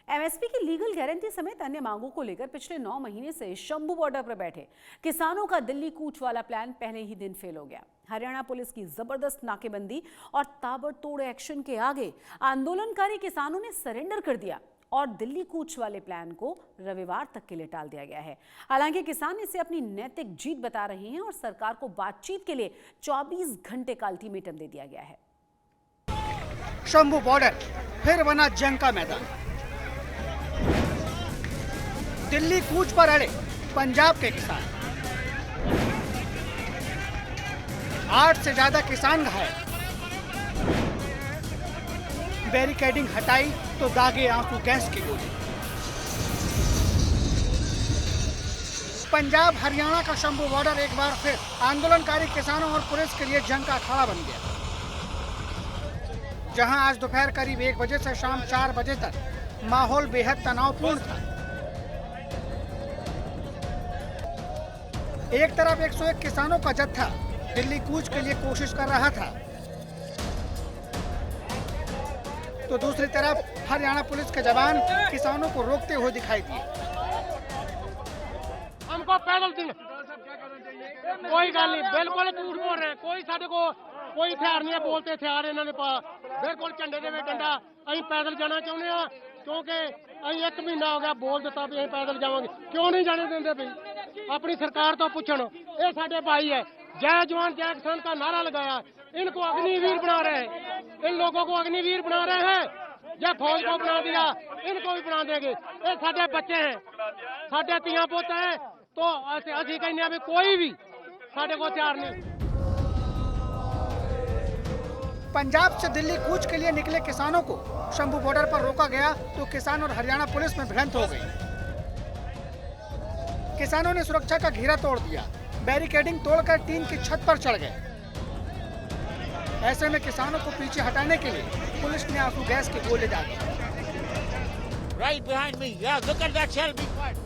MSP की legal guarantee समेत अन्य मांगों को लेकर पिछले 9 महीने से शंभू बॉर्डर पर बैठे किसानों का दिल्ली कूच वाला प्लान पहले ही दिन फेल हो गया। हरियाणा पुलिस की जबरदस्त नाकेबंदी और ताबड़तोड़ एक्शन के आगे आंदोलनकारी किसानों ने सरेंडर कर दिया और दिल्ली कूच वाले प्लान को रविवार तक के लिए टाल दिया गया है। हालांकि किसान इसे अपनी नैतिक जीत बता रहे हैं और सरकार को बातचीत के लिए 24 घंटे का अल्टीमेटम दे दिया गया है। शंभू बॉर्डर फिर बना जंग का मैदान। दिल्ली कूच पर अड़े पंजाब के किसान, 8 से ज्यादा किसान घायल। बैरिकेडिंग हटाई तो दागे आंसू गैस की गोली। पंजाब हरियाणा का शंभू बॉर्डर एक बार फिर आंदोलनकारी किसानों और पुलिस के लिए जंग का अखाड़ा बन गया, जहां आज दोपहर करीब 1 बजे से शाम 4 बजे तक माहौल बेहद तनावपूर्ण था। एक तरफ 101 किसानों का जत्था दिल्ली कूच के लिए कोशिश कर रहा था, तो दूसरी तरफ हरियाणा पुलिस के जवान किसानों को रोकते हुए दिखाई दिए। हमको पैदल दिन कोई गल नहीं, बिल्कुल झूठ बोल रहे हैं। कोई साडे को कोई हथियार नहीं है, बोलते हथियार इन्होंने पा बिल्कुल झंडे दे डंडा। अं पैदल जाना चाहते हैं क्योंकि अं 1 महीना हो गया बोल दिता भी अं पैदल जावांगे। क्यों नहीं जाने देंगे भाई? अपनी सरकार तो पूछो। ये साडे भाई है, जय जवान जय किसान का नारा लगाया, इनको अग्निवीर बना रहे हैं। इन लोगों को अग्निवीर बना रहे हैं, या फौज को बना दिया, इनको भी बना देंगे। ये साडे बच्चे हैं, साडे तियां पोते हैं, तो असी कहने भी कोई भी साडे को हथियार नहीं। पंजाब से दिल्ली कूच के लिए निकले किसानों को शंभू बॉर्डर पर रोका गया तो किसान और हरियाणा पुलिस में भिड़ंत हो गई। किसानों ने सुरक्षा का घेरा तोड़ दिया, बैरिकेडिंग तोड़कर टीन की छत पर चढ़ गए। ऐसे में किसानों को पीछे हटाने के लिए पुलिस ने आंसू गैस के गोले दागे। Right behind me, yeah, look at that shell being fired.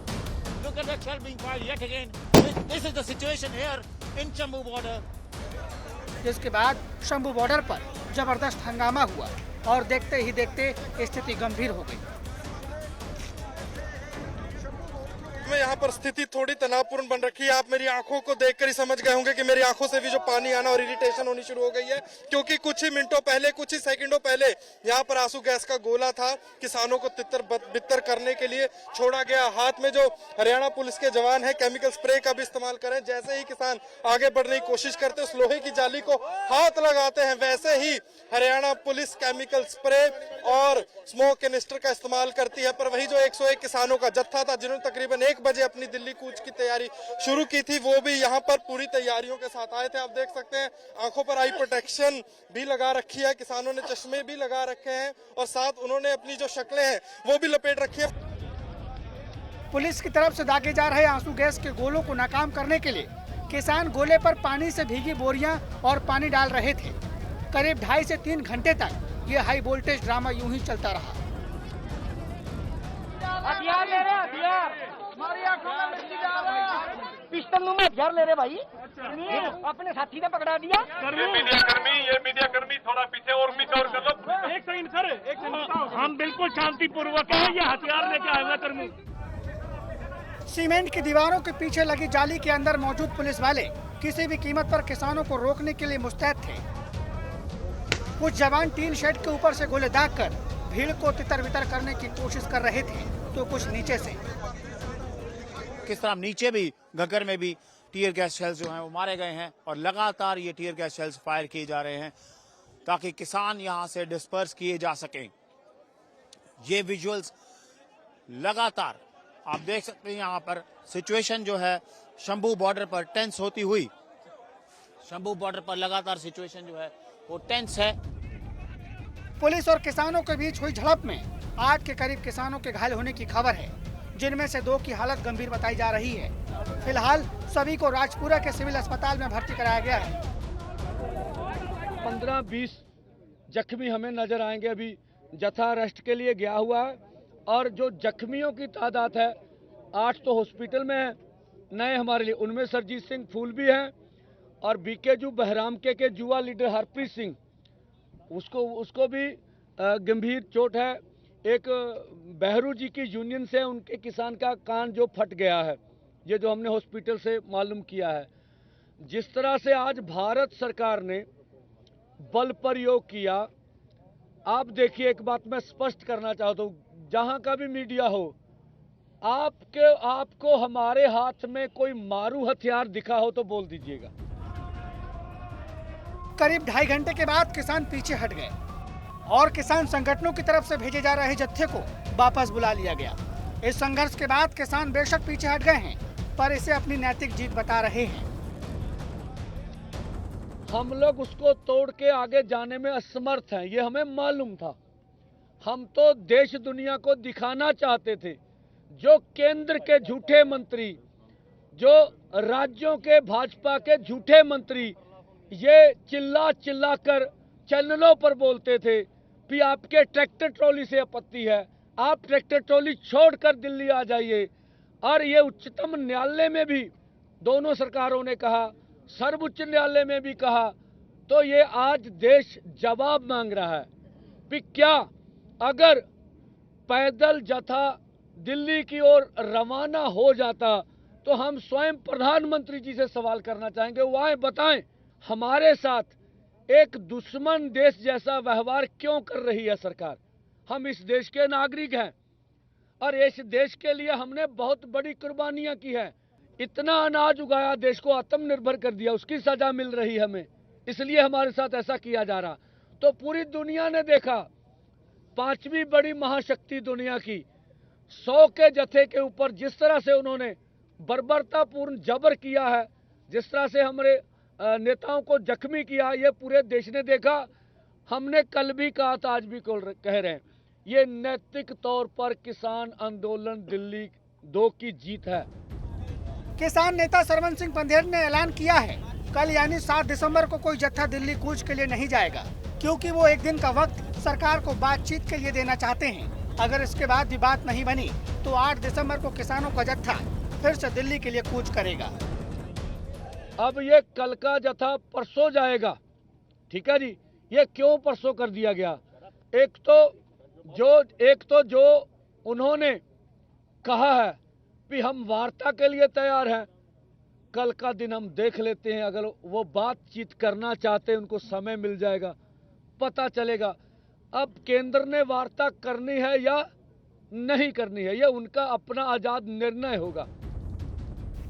Look at that shell being fired yet again. This is the situation here in Shambhu border. जिसके बाद शंभू बॉर्डर पर जबरदस्त हंगामा हुआ और देखते ही देखते स्थिति गंभीर हो गई। में यहाँ पर स्थिति थोड़ी तनावपूर्ण बन रखी है। आप मेरी आंखों को देखकर ही समझ गए होंगे कि मेरी आंखों से भी जो पानी आना और इरिटेशन होनी शुरू हो गई है, क्योंकि कुछ ही मिनटों पहले, कुछ ही सेकंडों पहले यहाँ पर आंसू गैस का गोला था। किसानों को तितर बितर करने के लिए छोड़ा गया। हाथ में जो हरियाणा पुलिस के जवान है केमिकल स्प्रे का भी इस्तेमाल करें। जैसे ही किसान आगे बढ़ने की कोशिश करते उस लोहे की जाली को हाथ लगाते हैं, वैसे ही हरियाणा पुलिस केमिकल स्प्रे और स्मोक कैनिस्टर का इस्तेमाल करती है। पर वही जो 101 किसानों का जत्था था जिन्होंने तकरीबन 1 बजे अपनी दिल्ली कूच की तैयारी शुरू की थी, वो भी यहाँ पर पूरी तैयारियों के साथ आए थे। आप देख सकते हैं आंखों पर आई प्रोटेक्शन भी लगा रखी है, किसानों ने चश्मे भी लगा रखे हैं और साथ उन्होंने अपनी जो शक्लें हैं वो भी लपेट रखी है। पुलिस की तरफ से दागे जा रहे आंसू गैस के गोलों को नाकाम करने के लिए किसान गोले पर पानी से भीगी बोरियां और पानी डाल रहे थे। करीब 2.5 से 3 घंटे तक ये हाई वोल्टेज ड्रामा यूं ही चलता रहा। हथियार ले रहे, हथियार हमारी आंखों में मिट्टी डाल रहे हैं। पिस्टल में हथियार ले रहे भाई, अपने साथी ने पकड़ा दिया। ये मीडिया कर्मी थोड़ा पीछे और कर लो। एक सेकंड सर, एक सेकंड। हम बिल्कुल शांतिपूर्वक है, ये हथियार लेके आए हुए कर्मी। सीमेंट की दीवारों के पीछे लगी जाली के अंदर मौजूद पुलिस वाले किसी भी कीमत पर किसानों को रोकने के लिए मुस्तैद थे। कुछ जवान टीन शेड के ऊपर से गोले दागकर भीड़ को तितर बितर करने की कोशिश कर रहे थे, तो कुछ नीचे से। किस तरह नीचे भी घग्गर में भी टीयर गैस शेल्स जो हैं वो मारे गए हैं और लगातार ये टीयर गैस शेल्स फायर किए जा रहे हैं ताकि किसान यहां से डिस्पर्स किए जा सकें। ये विजुअल्स लगातार आप देख सकते हैं। यहाँ पर सिचुएशन जो है शंभू बॉर्डर पर टेंस होती हुई, शंभू बॉर्डर पर लगातार सिचुएशन जो है वो टेंस है। पुलिस और किसानों के बीच हुई झड़प में 8 के करीब किसानों के घायल होने की खबर है, जिनमें से 2 की हालत गंभीर बताई जा रही है। फिलहाल सभी को राजपुरा के सिविल अस्पताल में भर्ती कराया गया है। 15-20 जख्मी हमें नजर आएंगे। अभी जत्था अरेस्ट के लिए गया हुआ है और जो जख्मियों की तादाद है 8 तो हॉस्पिटल में है नए हमारे लिए, उनमें सरजीत सिंह फूल भी हैं और बीकेजू बहराम के युवा लीडर हरप्रीत सिंह, उसको भी गंभीर चोट है। एक बहरू जी की यूनियन से उनके किसान का कान जो फट गया है, ये जो हमने हॉस्पिटल से मालूम किया है। जिस तरह से आज भारत सरकार ने बल प्रयोग किया, आप देखिए, एक बात मैं स्पष्ट करना चाहता हूँ, जहां का भी मीडिया हो, आपको हमारे हाथ में कोई मारू हथियार दिखा हो तो बोल दीजिएगा। करीब 2.5 घंटे के बाद किसान पीछे हट गए और किसान संगठनों की तरफ से भेजे जा रहे जत्थे को वापस बुला लिया गया। इस संघर्ष के बाद किसान बेशक पीछे हट गए हैं, पर इसे अपनी नैतिक जीत बता रहे हैं। हम लोग उसको तोड़ के आगे जाने में असमर्थ हैं, ये हमें मालूम था। हम तो देश दुनिया को दिखाना चाहते थे, जो केंद्र के झूठे मंत्री, जो राज्यों के भाजपा के झूठे मंत्री ये चिल्ला चिल्ला कर चैनलों पर बोलते थे कि आपके ट्रैक्टर ट्रॉली से आपत्ति है, आप ट्रैक्टर ट्रॉली छोड़कर दिल्ली आ जाइए। और ये उच्चतम न्यायालय में भी दोनों सरकारों ने कहा, सर्वोच्च न्यायालय में भी कहा, तो ये आज देश जवाब मांग रहा है कि क्या अगर पैदल जत्था दिल्ली की ओर रवाना हो जाता तो हम स्वयं प्रधानमंत्री जी से सवाल करना चाहेंगे, वो आए बताएं हमारे साथ एक दुश्मन देश जैसा व्यवहार क्यों कर रही है सरकार। हम इस देश के नागरिक हैं और इस देश के लिए हमने बहुत बड़ी कुर्बानियां की हैं। इतना अनाज उगाया, देश को आत्मनिर्भर कर दिया, उसकी सजा मिल रही है हमें, इसलिए हमारे साथ ऐसा किया जा रहा। तो पूरी दुनिया ने देखा, 5वीं बड़ी महाशक्ति दुनिया की 100 के जत्थे के ऊपर जिस तरह से उन्होंने बर्बरतापूर्ण जबर किया है, जिस तरह से हमारे नेताओं को जख्मी किया, ये पूरे देश ने देखा। हमने कल भी कहा था, आज भी कह रहे हैं, ये नैतिक तौर पर किसान आंदोलन दिल्ली 2 की जीत है। किसान नेता सरवन सिंह पंधेर ने ऐलान किया है, कल यानी 7 दिसंबर को कोई जत्था दिल्ली कूच के लिए नहीं जाएगा, क्योंकि वो एक दिन का वक्त सरकार को बातचीत के लिए देना चाहते हैं। अगर इसके बाद भी बात नहीं बनी तो 8 दिसंबर को किसानों का जत्था फिर से दिल्ली के लिए कूच करेगा। अब ये कल का जत्था परसों जाएगा, ठीक है जी। ये क्यों परसों कर दिया गया? एक तो जो उन्होंने कहा है कि हम वार्ता के लिए तैयार हैं, कल का दिन हम देख लेते हैं। अगर वो बातचीत करना चाहते हैं, उनको समय मिल जाएगा, पता चलेगा। अब केंद्र ने वार्ता करनी है या नहीं करनी है, यह उनका अपना आजाद निर्णय होगा।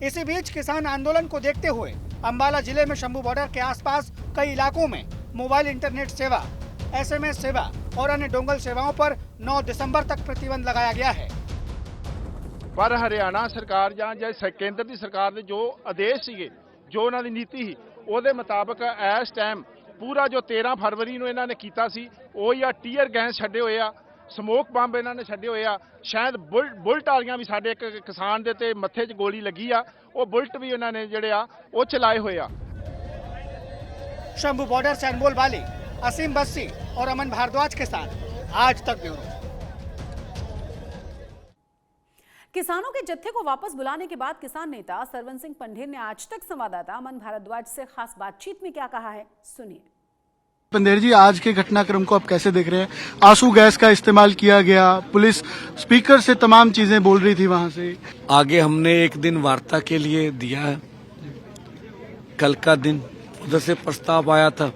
इसी बीच किसान आंदोलन को देखते हुए अंबाला जिले में शंभू बॉर्डर के आसपास कई इलाकों में मोबाइल इंटरनेट सेवा, SMS सेवा और अन्य डोंगल सेवाओं पर 9 दिसंबर तक प्रतिबंध लगाया गया है। पर हरियाणा सरकार ਜਾਂ ਕੇਂਦਰ ਦੀ ਸਰਕਾਰ ਦੇ ਜੋ ਆਦੇਸ਼ ਸੀਗੇ, ਜੋ ਉਹਨਾਂ ਦੀ ਨੀਤੀ ਸੀ, ਉਹਦੇ ਮੁਤਾਬਕ ਇਸ ਟਾਈਮ ਪੂਰਾ ਜੋ 13 ਫਰਵਰੀ ਨੂੰ ਇਹਨਾਂ ਨੇ ਕੀਤਾ ਸੀ, ਉਹ ਹੀ ਆ ਟੀਅਰ ਗੈਸ ਛੱਡੇ ਹੋਏ ਆ, ਸਮੋਕ ਬੰਬ ਇਹਨਾਂ ਨੇ ਛੱਡੇ ਹੋਏ ਆ। ਸ਼ਾਇਦ ਬੁਲਟ ਵਾਲੀਆਂ ਵੀ ਸਾਡੇ ਇੱਕ ਕਿਸਾਨ ਦੇ ਤੇ ਮੱਥੇ 'ਚ ਗੋਲੀ ਲੱਗੀ ਆ, ਉਹ ਬੁਲਟ ਵੀ ਉਹਨਾਂ ਨੇ ਜਿਹੜੇ ਆ ਉਹ ਚਲਾਏ ਹੋਏ ਆ। शंभू बॉर्डर से अनमोल बाली, असीम बस्सी और अमन भारद्वाज के साथ आज तक ब्यूरो। किसानों के जत्थे को वापस बुलाने के बाद किसान नेता सरवन सिंह पंधेर ने आज तक संवाददाता अमन भारद्वाज से खास बातचीत में क्या कहा है, सुनिए। पंधेर जी, आज के घटनाक्रम को आप कैसे देख रहे हैं? आंसू गैस का इस्तेमाल किया गया, पुलिस स्पीकर से तमाम चीजें बोल रही थी वहां से। आगे हमने एक दिन वार्ता के लिए दिया है, कल का दिन उधर से प्रस्ताव आया था।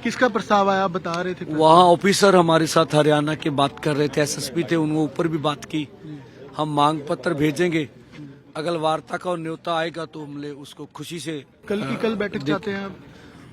किसका प्रस्ताव आया, बता रहे थे? वहाँ ऑफिसर हमारे साथ हरियाणा के बात कर रहे थे, SSP थे, उन ऊपर भी बात की। हम मांग पत्र भेजेंगे, अगर वार्ता का न्योता आएगा तो हम उसको खुशी से कल की कल बैठक चाहते हैं आप?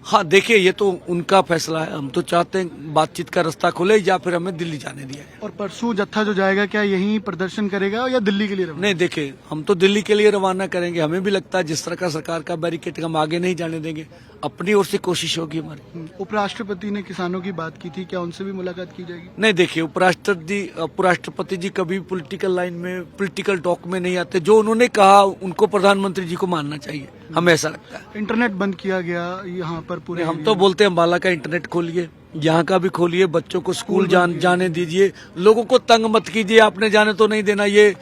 हाँ, देखिए ये तो उनका फैसला है। हम तो चाहते हैं बातचीत का रास्ता खुले या फिर हमें दिल्ली जाने दिया जाए। और परसों जत्था जो जाएगा क्या यहीं प्रदर्शन करेगा या दिल्ली के लिए रवाना? नहीं, देखिए हम तो दिल्ली के लिए रवाना करेंगे। हमें भी लगता है जिस तरह का सरकार का बैरिकेड हम आगे नहीं जाने देंगे, अपनी ओर से कोशिश होगी हमारी। उपराष्ट्रपति ने किसानों की बात की थी, क्या उनसे भी मुलाकात की जाएगी? नहीं, देखिए उपराष्ट्रपति जी कभी पॉलिटिकल लाइन में, पॉलिटिकल टॉक में नहीं आते। जो उन्होंने कहा उनको प्रधानमंत्री जी को मानना चाहिए, हमें ऐसा लगता है। इंटरनेट बंद किया गया यहाँ पर पूरे, हम तो बोलते हैं अम्बाला का इंटरनेट खोलिए, यहाँ का भी खोलिए, बच्चों को स्कूल जाने दीजिए, लोगों को तंग मत कीजिए। आपने जाने तो नहीं देना, ये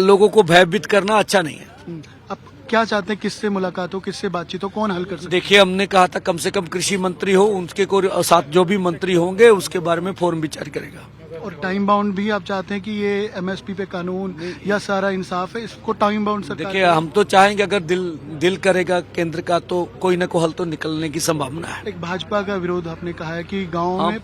लोगों को भयभीत करना अच्छा नहीं है। अब क्या चाहते हैं, किससे मुलाकात हो, किससे बातचीत हो, कौन हल कर सकते? देखिए हमने कहा था कम से कम कृषि मंत्री हो, उनके को साथ जो भी मंत्री होंगे उसके बारे में फोरम विचार करेगा। और टाइम बाउंड भी आप चाहते हैं कि ये एमएसपी पे कानून या सारा इंसाफ है, इसको टाइम बाउंड सरकार? देखिए, हम तो चाहेंगे अगर दिल करेगा केंद्र का तो कोई न कोई हल तो निकलने की संभावना है। एक भाजपा का विरोध आपने कहा है कि गाँव हाँ, में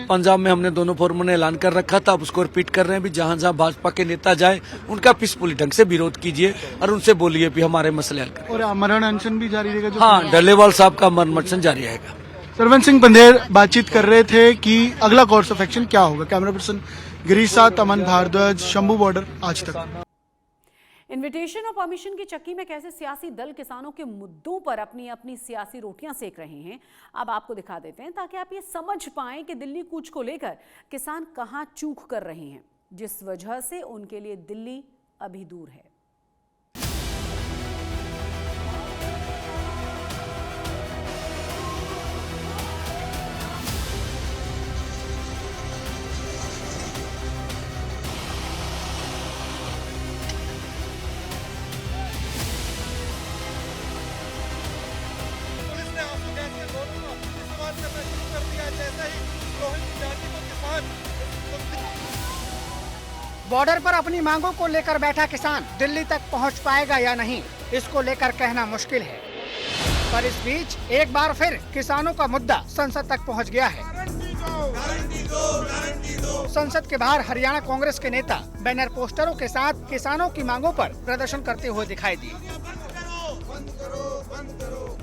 पंजाब में हमने दोनों फोरमों ने ऐलान कर रखा था, अब उसको रिपीट कर रहे हैं भी जहां जहां भाजपा के नेता जाए उनका पीसफुली ढंग से विरोध कीजिए और उनसे बोलिए भी हमारे मसले हल करें। और आमरण अनशन भी जारी रहेगा? हाँ, डल्लेवाल साहब का आमरण अनशन जारी रहेगा। सरवन सिंह पंधेर बातचीत कर रहे थे कि अगला कोर्स ऑफ एक्शन क्या होगा। कैमरा पर्सन गिरीश साथ, अमन भारद्वाज, शंभू बॉर्डर, आज तक। इन्विटेशन और परमिशन की चक्की में कैसे सियासी दल किसानों के मुद्दों पर अपनी अपनी सियासी रोटियां सेक रहे हैं, अब आपको दिखा देते हैं ताकि आप ये समझ पाएं कि दिल्ली कूच को लेकर किसान कहां चूक कर रहे हैं, जिस वजह से उनके लिए दिल्ली अभी दूर है। बॉर्डर पर अपनी मांगों को लेकर बैठा किसान दिल्ली तक पहुंच पाएगा या नहीं, इसको लेकर कहना मुश्किल है। पर इस बीच एक बार फिर किसानों का मुद्दा संसद तक पहुंच गया है। संसद के बाहर हरियाणा कांग्रेस के नेता बैनर पोस्टरों के साथ किसानों की मांगों पर प्रदर्शन करते हुए दिखाई दिए।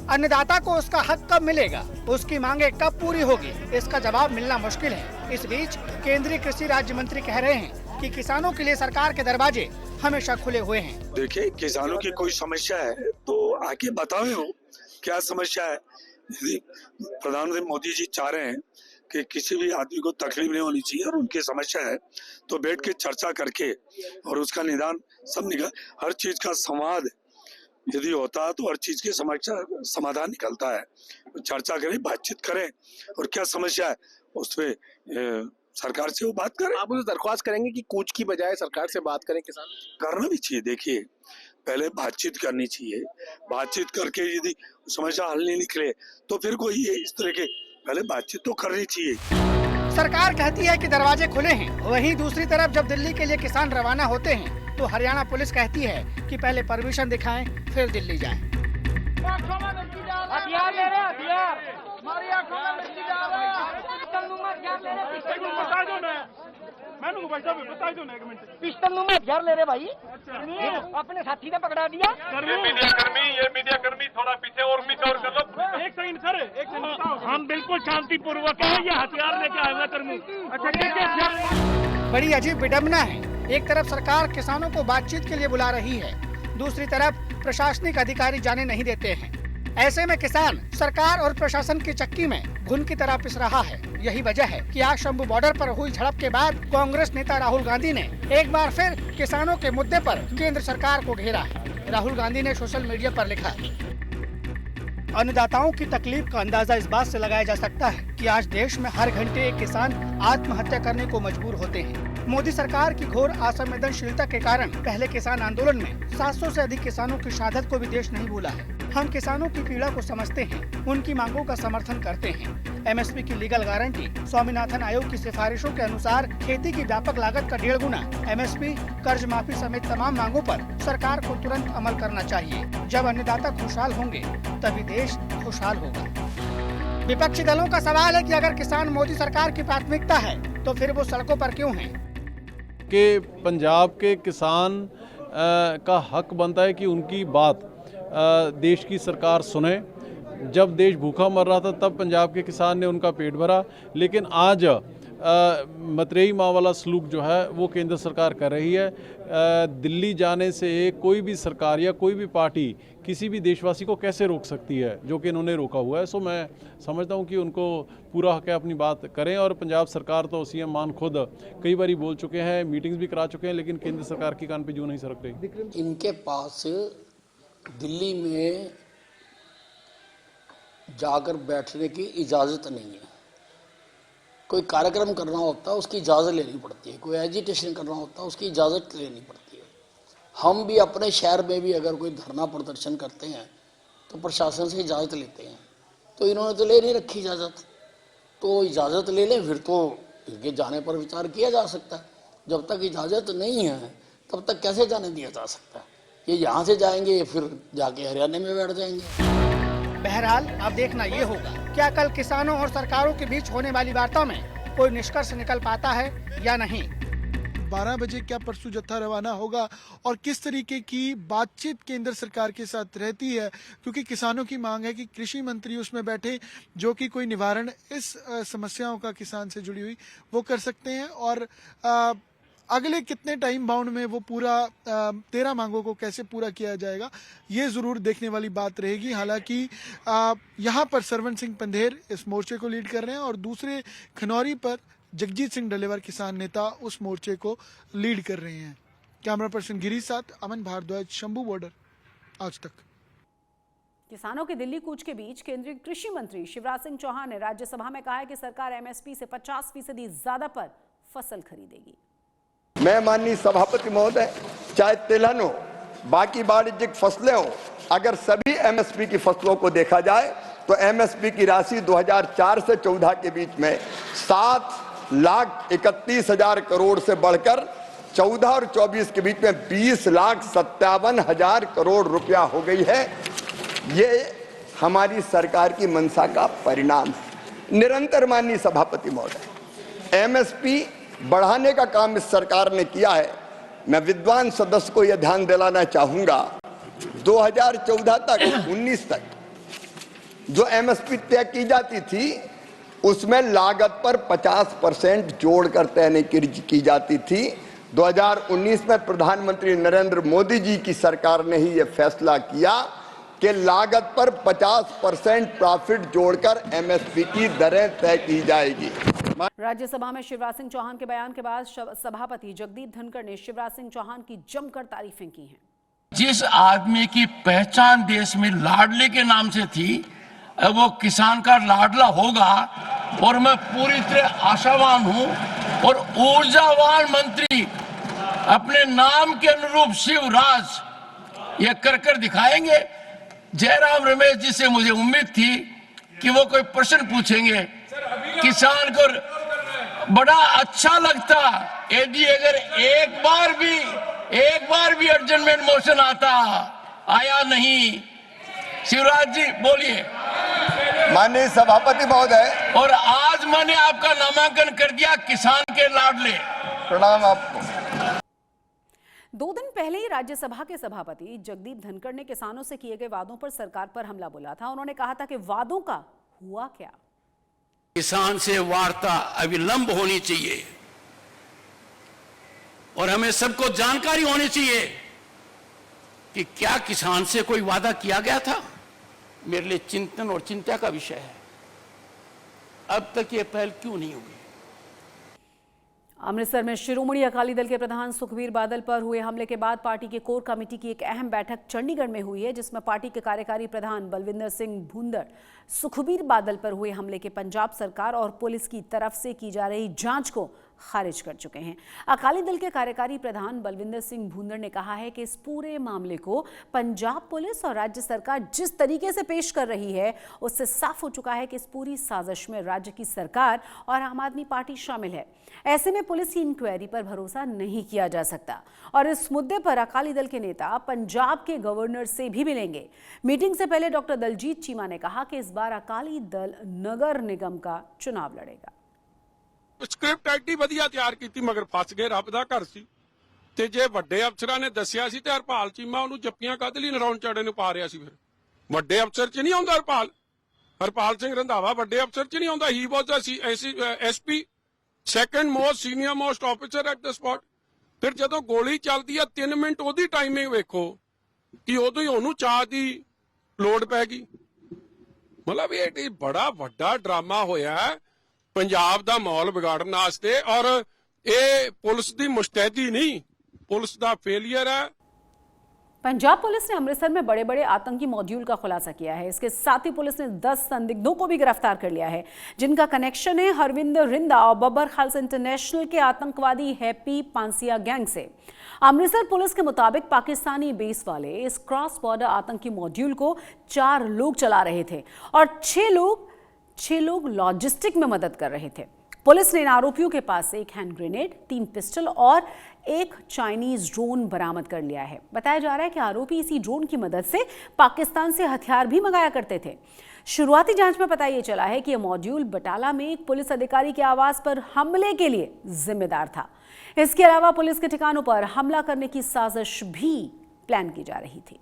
अन्नदाता को उसका हक कब मिलेगा, उसकी मांगे कब पूरी होगी, इसका जवाब मिलना मुश्किल है। इस बीच केंद्रीय कृषि राज्य मंत्री कह रहे हैं कि किसानों के लिए सरकार के दरवाजे हमेशा खुले हुए हैं। देखिए, किसानों की कोई समस्या है तो आके बताए हो क्या समस्या है। यदि प्रधानमंत्री मोदी जी चाह रहे हैं कि किसी भी आदमी को तकलीफ नहीं होनी चाहिए और उनकी समस्या है तो बैठ के चर्चा करके और उसका निदान सब निकल, हर चीज का संवाद यदि होता है तो हर चीज की समस्या समाधान निकलता है। चर्चा करें, बातचीत करें और क्या समस्या है उस पे सरकार से वो बात करें। आप उसे दरख्वास्त करेंगे कि कूच की बजाय सरकार से बात करें? किसान करना भी चाहिए। देखिए, पहले बातचीत करनी चाहिए, बातचीत करके यदि समस्या हल नहीं निकले तो फिर कोई इस तरह के पहले बातचीत तो करनी चाहिए। सरकार कहती है कि दरवाजे खुले हैं, वहीं दूसरी तरफ जब दिल्ली के लिए किसान रवाना होते हैं तो हरियाणा पुलिस कहती है कि पहले परमिशन दिखाएं फिर दिल्ली जाएं। हथियार ले रहे, हथियार हमारी आंखों में मिट्टी डाल रहे हैं। पिस्टल नुमा हथियार ले रहे भाई, अपने साथी ने पकड़ा दिया। ये मीडिया कर्मी थोड़ा पीछे और कर लो। एक सेकंड सर, एक सेकंड, हम बिल्कुल शांतिपूर्वक है, ये हथियार लेके आए हुए कर्मी। अच्छा, बड़ी अजीब विडंबना है। एक तरफ सरकार किसानों को बातचीत के लिए बुला रही है, दूसरी तरफ प्रशासनिक अधिकारी जाने नहीं देते हैं। ऐसे में किसान सरकार और प्रशासन की चक्की में घुन की तरह पिस रहा है। यही वजह है कि आज शंभू बॉर्डर पर हुई झड़प के बाद कांग्रेस नेता राहुल गांधी ने एक बार फिर किसानों के मुद्दे पर केंद्र सरकार को घेरा है। राहुल गांधी ने सोशल मीडिया पर लिखा, अन्नदाताओं की तकलीफ का अंदाजा इस बात से लगाया जा सकता है कि आज देश में हर घंटे एक किसान आत्महत्या करने को मजबूर होते हैं। मोदी सरकार की घोर असंवेदनशीलता के कारण पहले किसान आंदोलन में 700 से अधिक किसानों की शहादत को भी देश नहीं भूला है। हम किसानों की पीड़ा को समझते हैं, उनकी मांगों का समर्थन करते हैं। एमएसपी की लीगल गारंटी, स्वामीनाथन आयोग की सिफारिशों के अनुसार खेती की व्यापक लागत का 1.5 गुना, एमएसपी, कर्ज माफी समेत तमाम मांगों पर सरकार को तुरंत अमल करना चाहिए। जब अन्नदाता खुशहाल होंगे तभी देश खुशहाल होगा। विपक्षी दलों का सवाल है कि अगर किसान मोदी सरकार की प्राथमिकता है तो फिर वो सड़कों पर क्यों हैं? कि पंजाब के किसान का हक बनता है कि उनकी बात देश की सरकार सुने। जब देश भूखा मर रहा था तब पंजाब के किसान ने उनका पेट भरा, लेकिन आज मतरेई माँ वाला सलूक जो है वो केंद्र सरकार कर रही है। दिल्ली जाने से कोई भी सरकार या कोई भी पार्टी किसी भी देशवासी को कैसे रोक सकती है, जो कि इन्होंने रोका हुआ है। सो मैं समझता हूँ कि उनको पूरा हक है अपनी बात करें। और पंजाब सरकार तो सीएम मान खुद कई बार बोल चुके हैं, मीटिंग्स भी करा चुके हैं, लेकिन केंद्र सरकार की कान पे जू नहीं सरक रही। इनके पास दिल्ली में जाकर बैठने की इजाज़त नहीं है। कोई कार्यक्रम करना होता है उसकी इजाज़त लेनी पड़ती है, कोई एजिटेशन करना होता है उसकी इजाज़त लेनी पड़ती है। हम भी अपने शहर में भी अगर कोई धरना प्रदर्शन करते हैं तो प्रशासन से इजाज़त लेते हैं, तो इन्होंने तो ले नहीं रखी इजाज़त। तो इजाज़त ले लें फिर तो इनके जाने पर विचार किया जा सकता है। जब तक इजाज़त नहीं है तब तक कैसे जाने दिया जा सकता है? ये यहाँ से जाएंगे फिर जाके हरियाणा में बैठ जाएंगे। बहरहाल अब देखना ये होगा क्या कल किसानों और सरकारों के बीच होने वाली वार्ता में कोई निष्कर्ष निकल पाता है या नहीं। 12 बजे क्या परसों जत्था रवाना होगा और किस तरीके की बातचीत केंद्र सरकार के साथ रहती है, क्योंकि किसानों की मांग है कि कृषि मंत्री उसमें बैठे जो कि कोई निवारण इस समस्याओं का किसान से जुड़ी हुई वो कर सकते हैं, और अगले कितने टाइम बाउंड में वो पूरा 13 मांगों को कैसे पूरा किया जाएगा ये जरूर देखने वाली बात रहेगी। हालांकि यहाँ पर सरवन सिंह पंधेर इस मोर्चे को लीड कर रहे हैं और दूसरे खनौरी पर जगजीत सिंह डलेवर किसान नेता उस मोर्चे को लीड कर रहे हैं। कैमरा पर्सन गिरीश साथ अमन भारद्वाज, शंभू बॉर्डर, आज तक। किसानों के दिल्ली कूच के बीच केंद्रीय कृषि मंत्री शिवराज सिंह चौहान ने राज्यसभा में कहा है कि सरकार एमएसपी से 50% ज्यादा पर फसल खरीदेगी। मैं माननीय सभापति महोदय, चाहे तिलहन हो, बाकी वाणिज्यिक फसलें हो, अगर सभी एमएसपी की फसलों को देखा जाए तो एमएसपी की राशि 2004 से 14 के बीच में 7,31,000 करोड़ से बढ़कर 14 और 24 के बीच में 20,57,000 करोड़ रुपया हो गई है। ये हमारी सरकार की मंशा का परिणाम है। निरंतर माननीय सभापति महोदय, एमएसपी बढ़ाने का काम इस सरकार ने किया है। मैं विद्वान सदस्य को यह ध्यान दिलाना चाहूंगा, 2014 तक 19 तक जो एमएसपी तय की जाती थी उसमें लागत पर 50% जोड़कर तय की जाती थी। 2019 में प्रधानमंत्री नरेंद्र मोदी जी की सरकार ने ही यह फैसला किया कि लागत पर 50% प्रॉफिट जोड़कर एमएसपी की दरें तय की जाएगी। राज्यसभा में शिवराज सिंह चौहान के बयान के बाद सभापति जगदीप धनखड़ ने शिवराज सिंह चौहान की जमकर तारीफें की हैं। जिस आदमी की पहचान देश में लाडले के नाम से थी, वो किसान का लाडला होगा और मैं पूरी तरह आशावान हूं और ऊर्जावान मंत्री अपने नाम के अनुरूप शिवराज ये कर दिखाएंगे। जयराम रमेश जी से मुझे उम्मीद थी कि वो कोई प्रश्न पूछेंगे, किसान को बड़ा अच्छा लगता यदि अगर एक बार भी एडजमेंट मोशन आता, आया नहीं। शिवराज जी बोलिए। माननीय सभापति महोदय, और आज मैंने आपका नामांकन कर दिया किसान के लाडले। प्रणाम आपको। 2 दिन पहले ही राज्यसभा के सभापति जगदीप धनखड़ ने किसानों से किए गए वादों पर सरकार पर हमला बोला था। उन्होंने कहा था कि वादों का हुआ क्या। किसान से वार्ता अविलंब होनी चाहिए और हमें सबको जानकारी होनी चाहिए कि क्या किसान से कोई वादा किया गया था। मेरे लिए चिंतन और चिंता का विषय है, अब तक ये पहल क्यों नहीं हुई। अमृतसर में शिरोमणि अकाली दल के प्रधान सुखबीर बादल पर हुए हमले के बाद पार्टी के कोर कमेटी की एक अहम बैठक चंडीगढ़ में हुई है, जिसमें पार्टी के कार्यकारी प्रधान बलविंदर सिंह भूंदड़ सुखबीर बादल पर हुए हमले के पंजाब सरकार और पुलिस की तरफ से की जा रही जांच को खारिज कर चुके हैं। अकाली दल के कार्यकारी प्रधान बलविंदर सिंह भूंदड़ ने कहा है कि इस पूरे मामले को पंजाब पुलिस और राज्य सरकार जिस तरीके से पेश कर रही है उससे साफ हो चुका है कि इस पूरी साजिश में राज्य की सरकार और आम आदमी पार्टी शामिल है। ऐसे में पुलिस की इंक्वायरी पर भरोसा नहीं किया जा सकता और इस मुद्दे पर अकाली दल के नेता पंजाब के गवर्नर से भी मिलेंगे। मीटिंग से पहले डॉक्टर दलजीत चीमा ने कहा कि इस बार अकाली दल नगर निगम का चुनाव लड़ेगा। ਸਕ੍ਰਿਪਟ ਐਡੀ ਵਧੀਆ ਤਿਆਰ ਕੀਤੀ ਮਗਰ ਫਸ ਗਏ, ਰੱਬ ਦਾ ਘਰ ਸੀ। ਤੇ ਜੇ ਵੱਡੇ ਅਫਸਰਾਂ ਨੇ ਦੱਸਿਆ ਸੀ ਤੇ ਹਰਪਾਲ ਚੀਮਾ ਉਹਨੂੰ ਜੱਪੀਆਂ ਕਾਹਦੇ ਲਈ ਨਰਾਉਣ ਚਾੜੇ ਨੂੰ ਪਾ ਰਿਹਾ ਸੀ। ਫਿਰ ਵੱਡੇ ਅਫਸਰ 'ਚ ਨਹੀਂ ਆਉਂਦਾ ਹਰਪਾਲ ਸਿੰਘ ਰੰਧਾਵਾ ਵੱਡੇ ਅਫਸਰ 'ਚ ਨਹੀਂ ਆਉਂਦਾ। He was SP second most senior most officer at the spot. ਫਿਰ ਜਦੋਂ ਗੋਲੀ ਚੱਲਦੀ ਆ 3 ਮਿੰਟ ਉਹਦੀ ਟਾਈਮਿੰਗ ਵੇਖੋ ਕਿ ਉਦੋਂ ਹੀ ਉਹਨੂੰ ਚਾਹ ਦੀ ਲੋੜ ਪੈ ਗਈ। ਮਤਲਬ ਇਹ ਬੜਾ ਵੱਡਾ ਡਰਾਮਾ ਹੋਇਆ ਹੈ पंजाब दा माहौल बिगाड़न वास्ते और ये पुलिस दी मुस्तैदी नहीं, पुलिस दा फेलियर है। पंजाब पुलिस ने अमृतसर में बड़े बड़े आतंकी मॉड्यूल का खुलासा किया है। इसके साथ ही पुलिस ने 10 संदिग्धों को भी गिरफ्तार कर लिया है, जिनका कनेक्शन है हरविंदर रिंदा और बब्बर खालसा इंटरनेशनल के आतंकवादी हैप्पी पांसिया गैंग से। अमृतसर पुलिस के मुताबिक पाकिस्तानी बेस वाले इस क्रॉस बॉर्डर आतंकी मॉड्यूल को 4 लोग चला रहे थे और 6 लोग लॉजिस्टिक में मदद कर रहे थे। पुलिस ने इन आरोपियों के पास से एक हैंड ग्रेनेड, 3 पिस्टल और एक चाइनीज ड्रोन बरामद कर लिया है। बताया जा रहा है कि आरोपी इसी ड्रोन की मदद से पाकिस्तान से हथियार भी मंगाया करते थे। शुरुआती जांच में पता ये चला है कि यह मॉड्यूल बटाला में एक पुलिस अधिकारी के आवास पर हमले के लिए जिम्मेदार था। इसके अलावा पुलिस के ठिकानों पर हमला करने की साजिश भी प्लान की जा रही थी।